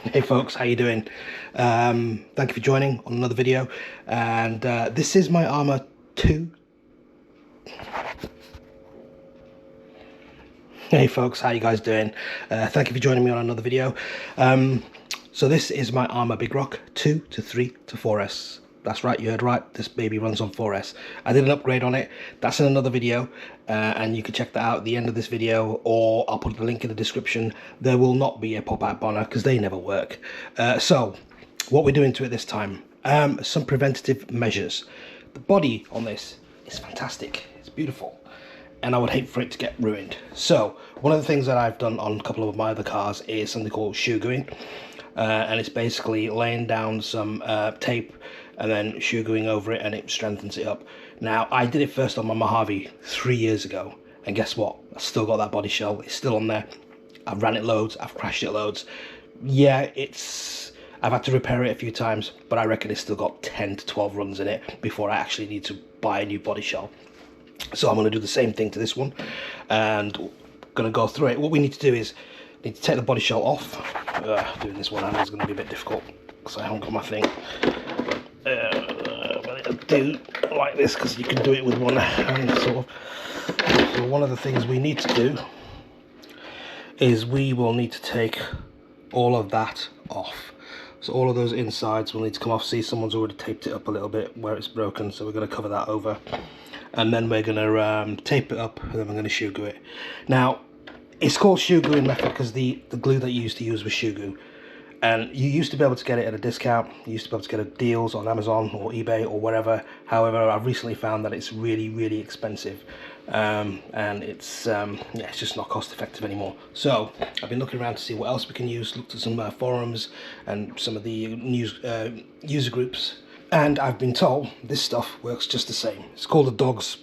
Hey folks, how you doing? Thank you for joining on another video, and this is my arrma 2. Hey folks, how you guys doing? Thank you for joining me on another video. So this is my arrma Big Rock 2 to 3 to 4S. That's right, you heard right, this baby runs on 4S. I did an upgrade on it, that's in another video, and you can check that out at the end of this video, or I'll put the link in the description. There will not be a pop-out bonner, because they never work. So, what we're doing to it this time, some preventative measures. The body on this is fantastic, it's beautiful, and I would hate for it to get ruined. So, one of the things that I've done on a couple of my other cars is something called shoe gluing. And it's basically laying down some tape and then shoe gluing over it, and it strengthens it up. Now, I did it first on my Mojave 3 years ago, and guess what? I've still got that body shell. It's still on there. I've ran it loads. I've crashed it loads. Yeah, I've had to repair it a few times, but I reckon it's still got 10 to 12 runs in it before I actually need to buy a new body shell. So I'm going to do the same thing to this one, and going to go through it. What we need to do is need to take the body shell off. Doing this one hand is going to be a bit difficult because I haven't got my thing. But I'll do like this because you can do it with one hand, sort of. So one of the things we need to do is we will need to take all of that off. So all of those insides will need to come off. See, someone's already taped it up a little bit where it's broken, so we're going to cover that over, and then we're going to tape it up, and then we're going to shoe glue it. Now, it's called shoe gluing method because the glue that you used to use was shoe glue, and you used to be able to get it at a discount. You used to be able to get it deals on Amazon or eBay or wherever. However, I've recently found that it's really expensive, and it's just not cost effective anymore. So I've been looking around to see what else we can use. Looked at some forums and some of the news user groups, and I've been told this stuff works just the same. It's called the dog's,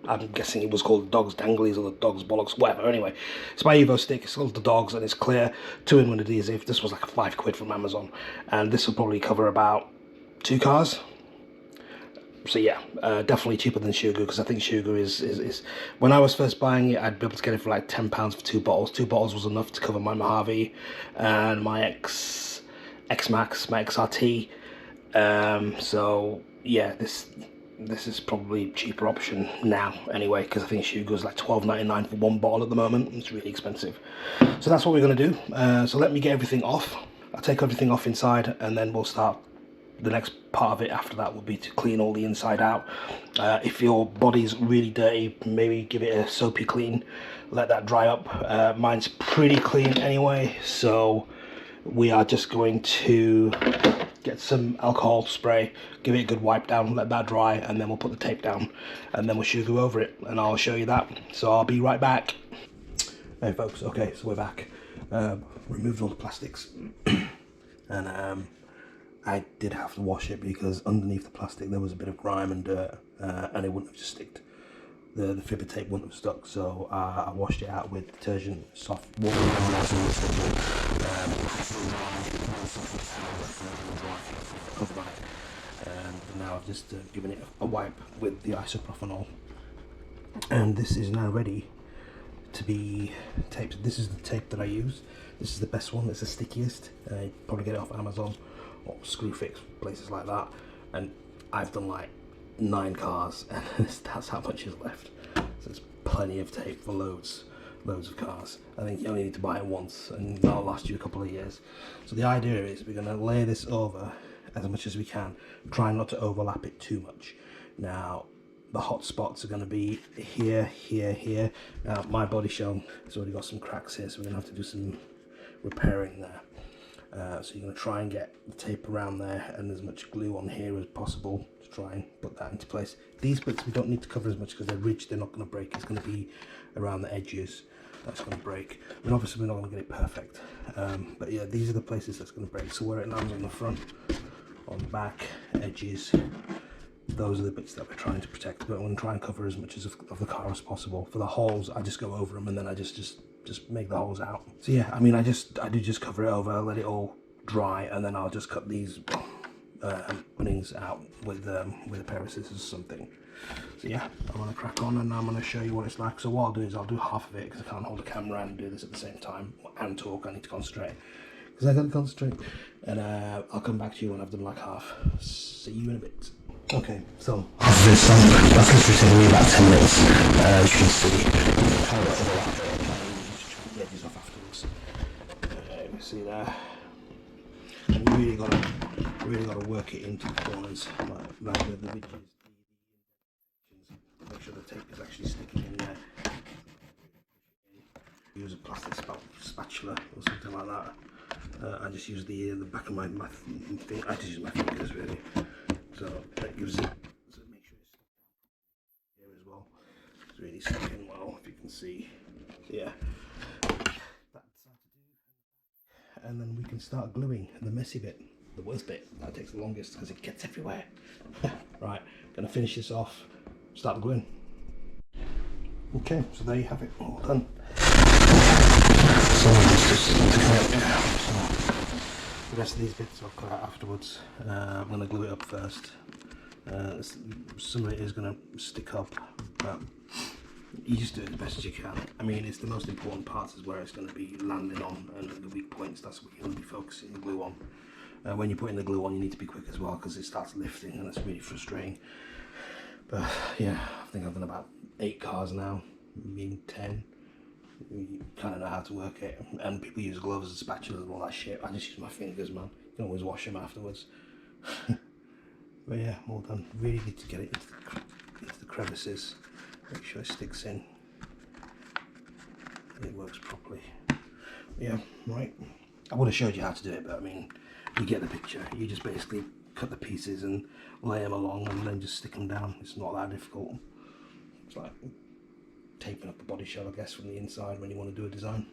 I'm guessing it was called the dog's danglies or the dog's bollocks, whatever. Anyway, it's my Evo stick. It's called the dogs, and it's clear 2-in-1 adhesive. This was like £5 from Amazon, and this will probably cover about 2 cars. So yeah, definitely cheaper than shoe glue, because I think shoe glue is when I was first buying it, I'd be able to get it for like £10 for 2 bottles. 2 bottles was enough to cover my Mojave and my X-Max, my XRT. So yeah, this is probably a cheaper option now anyway, because I think shoe glue is like £12.99 for 1 bottle at the moment. It's really expensive. So that's what we're going to do. So let me get everything off. I'll take everything off inside, and then we'll start. The next part of it after that will be to clean all the inside out. If your body's really dirty, maybe give it a soapy clean, let that dry up. Mine's pretty clean anyway, so we are just going to get some alcohol spray, give it a good wipe down, let that dry, and then we'll put the tape down, and then we'll shoe glue over it, and I'll show you that. So I'll be right back. Hey folks, okay, so we're back. Removed all the plastics, and I did have to wash it because underneath the plastic there was a bit of grime and dirt, and it wouldn't have just sticked. The fibber tape wouldn't have stuck, so I washed it out with detergent, soft water, and now I've just given it a wipe with the isopropanol, and this is now ready to be taped. This is the tape that I use. This is the best one. It's the stickiest. You probably get it off Amazon or Screwfix, places like that, and I've done like 9 cars, and that's how much is left. So there's plenty of tape for loads of cars. I think you only need to buy it once, and that'll last you a couple of years. So the idea is we're going to lay this over as much as we can, try not to overlap it too much. Now the hot spots are going to be here. Now my body shell has already got some cracks here, so we're going to have to do some repairing there. So you're going to try and get the tape around there and as much glue on here as possible to try and put that into place. These bits we don't need to cover as much because they're ridged, they're not going to break. It's going to be around the edges that's going to break. I mean, obviously we're not going to get it perfect, but yeah, these are the places that's going to break. So where it lands on the front, on the back, edges, those are the bits that we're trying to protect. But I'm going to try and cover as much of the car as possible. For the holes, I just go over them, and then I just make the holes out. So yeah, I mean, I do just cover it over, let it all dry, and then I'll just cut these openings out with a pair of scissors or something. So yeah, I'm going to crack on, and I'm going to show you what it's like. So what I'll do is I'll do half of it because I can't hold a camera and do this at the same time and talk. I need to concentrate. because I gotta concentrate. And I'll come back to you when I've done like half. See you in a bit. Okay, so after this, that's literally taking me about 10 minutes. As you can see, kind of got all after it. Just get these off afterwards. You can see there. And you really gotta work it into the corners, like the ridges. Make sure the tape is actually sticking in there. Use a plastic spatula or something like that. I just use the back of my thing. I just use my fingers really. So that gives it. So make sure it's here as well. It's really sticking well, if you can see. Yeah. That's how to do. And then we can start gluing the messy bit, the worst bit. That takes the longest because it gets everywhere. Right. Gonna finish this off. Start the gluing. Okay, so there you have it, all done. So the rest of these bits I'll cut out afterwards. I'm going to glue it up first. Some of it is going to stick up, but you just do it as best as you can. I mean, it's the most important parts is where it's going to be landing on, and the weak points, that's what you're going to be focusing the glue on. When you're putting the glue on, you need to be quick as well, because it starts lifting and it's really frustrating. But yeah, I think I've done about 8 cars now, maybe 10. You kind of know how to work it, and people use gloves and spatulas and all that shit. I just use my fingers, man. You can always wash them afterwards. But yeah, all done. Really need to get it into the crevices. Make sure it sticks in and it works properly. But yeah, right. I would have showed you how to do it, but I mean, you get the picture. You just basically cut the pieces and lay them along and then just stick them down. It's not that difficult. It's like taping up the body shell, I guess, from the inside when you want to do a design.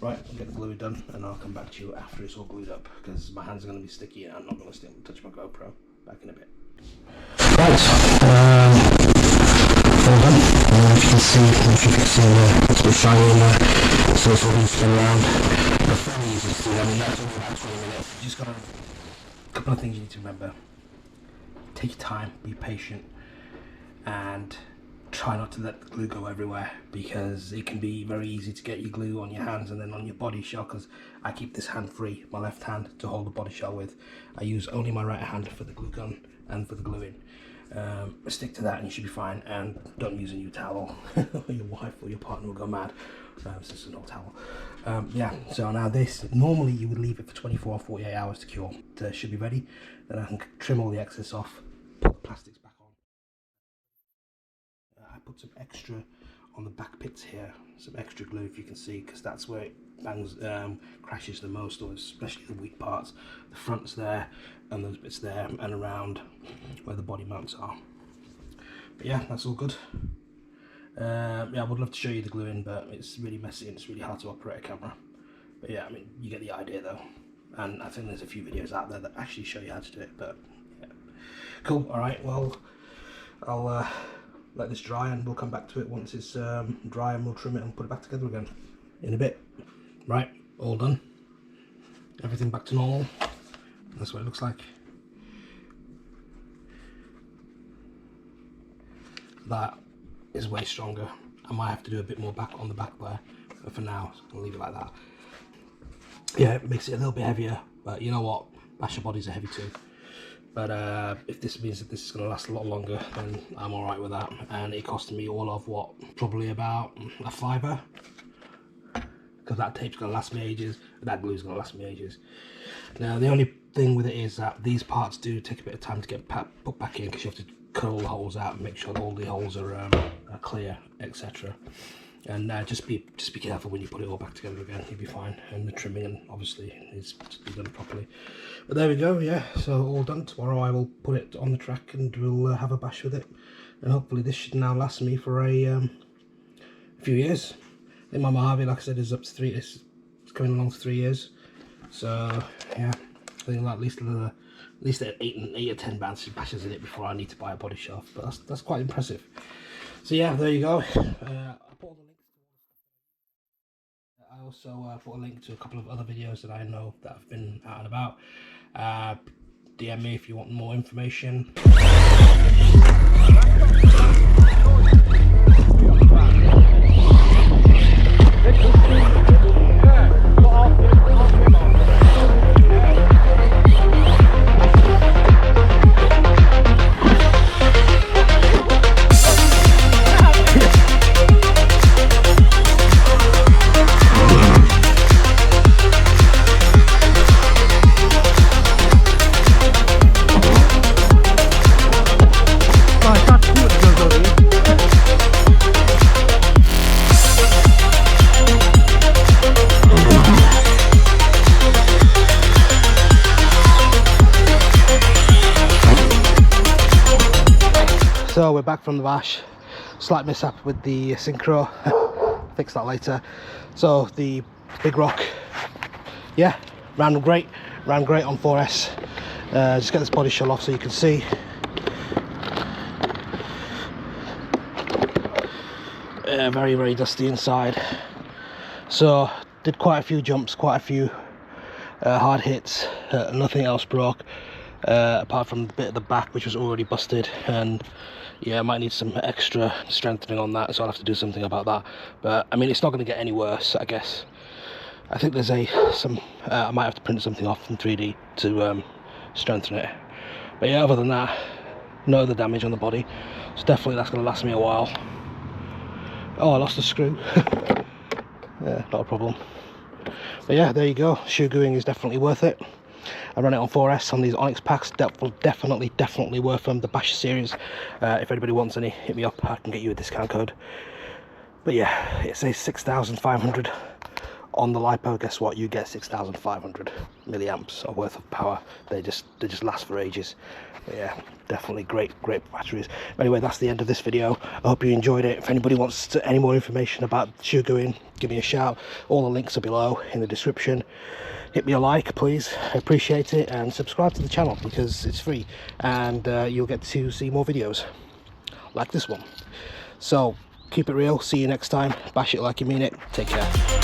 Right, I'll get the glue done and I'll come back to you after it's all glued up, because my hands are going to be sticky and I'm not going to touch my GoPro. Back in a bit. Right, all done. If you can see, it's a bit shiny in there, so it's all going to spin around. But fairly easy to do. I mean, that's only about 20 minutes. You just got a couple of things you need to remember. Take your time, be patient, and try not to let the glue go everywhere, because it can be very easy to get your glue on your hands and then on your body shell, because I keep this hand free, my left hand, to hold the body shell with. I use only my right hand for the glue gun and for the gluing. Stick to that and you should be fine, and don't use a new towel or your wife or your partner will go mad. It's just an old towel. Yeah, so now this, normally you would leave it for 24 or 48 hours to cure. It should be ready. Then I can trim all the excess off, put the plastics back on. I put some extra on the back pits here, some extra glue, if you can see, because that's where it bangs, crashes the most, or especially the weak parts. The front's there and those bits there and around where the body mounts are. But yeah, that's all good. Yeah, I would love to show you the gluing, but it's really messy and it's really hard to operate a camera. But yeah, I mean, you get the idea though. And I think there's a few videos out there that actually show you how to do it, but yeah. Cool, alright, well, I'll let this dry and we'll come back to it once it's dry, and we'll trim it and put it back together again in a bit. Right, all done. Everything back to normal. That's what it looks like. That is way stronger. I might have to do a bit more back on the back there, but for now I'll leave it like that. Yeah, it makes it a little bit heavier, but you know what, basher bodies are heavy too. But if this means that this is going to last a lot longer, then I'm alright with that. And it costed me all of what, probably about a £5, because that tape's going to last me ages, that glue's going to last me ages. Now the only thing with it is that these parts do take a bit of time to get put back in, because you have to cut all the holes out and make sure that all the holes are clear, etc. And just be careful when you put it all back together again, you'll be fine. And the trimming, and obviously, needs to be done properly. But there we go, yeah, so all done. Tomorrow I will put it on the track and we'll have a bash with it. And hopefully this should now last me for a few years. I think my Mojave, like I said, is up to it's coming along to 3 years. So yeah, I think at least 8 or 10 bashes in it before I need to buy a body shelf. But that's quite impressive. So yeah, there you go. I also put a link to a couple of other videos that I know that have been out and about. DM me if you want more information. we're back from the bash. Slight mishap with the synchro. Fix that later. So the big rock, yeah, ran great on 4S. Just get this body shell off so you can see. Very, very dusty inside. So did quite a few jumps, quite a few hard hits. Nothing else broke apart from the bit at the back, which was already busted. And yeah, I might need some extra strengthening on that, so I'll have to do something about that. But I mean, it's not going to get any worse, I guess. I think there's I might have to print something off in 3D to strengthen it. But yeah, other than that, no other damage on the body, so definitely that's going to last me a while. Oh, I lost a screw. Yeah, not a problem. But yeah, there you go. Shoe gooing is definitely worth it. I run it on 4S on these Onyx packs. Definitely worth them. The Basher series. If anybody wants any, hit me up. I can get you a discount code. But yeah, it says 6,500 on the LiPo. Guess what? You get 6,500 milliamps of worth of power. They just last for ages. But yeah, definitely great batteries. Anyway, that's the end of this video. I hope you enjoyed it. If anybody wants any more information about shoe gooing, give me a shout. All the links are below in the description. Hit me a like, please. I appreciate it, and subscribe to the channel because it's free, and you'll get to see more videos like this one. So keep it real. See you next time. Bash it like you mean it. Take care.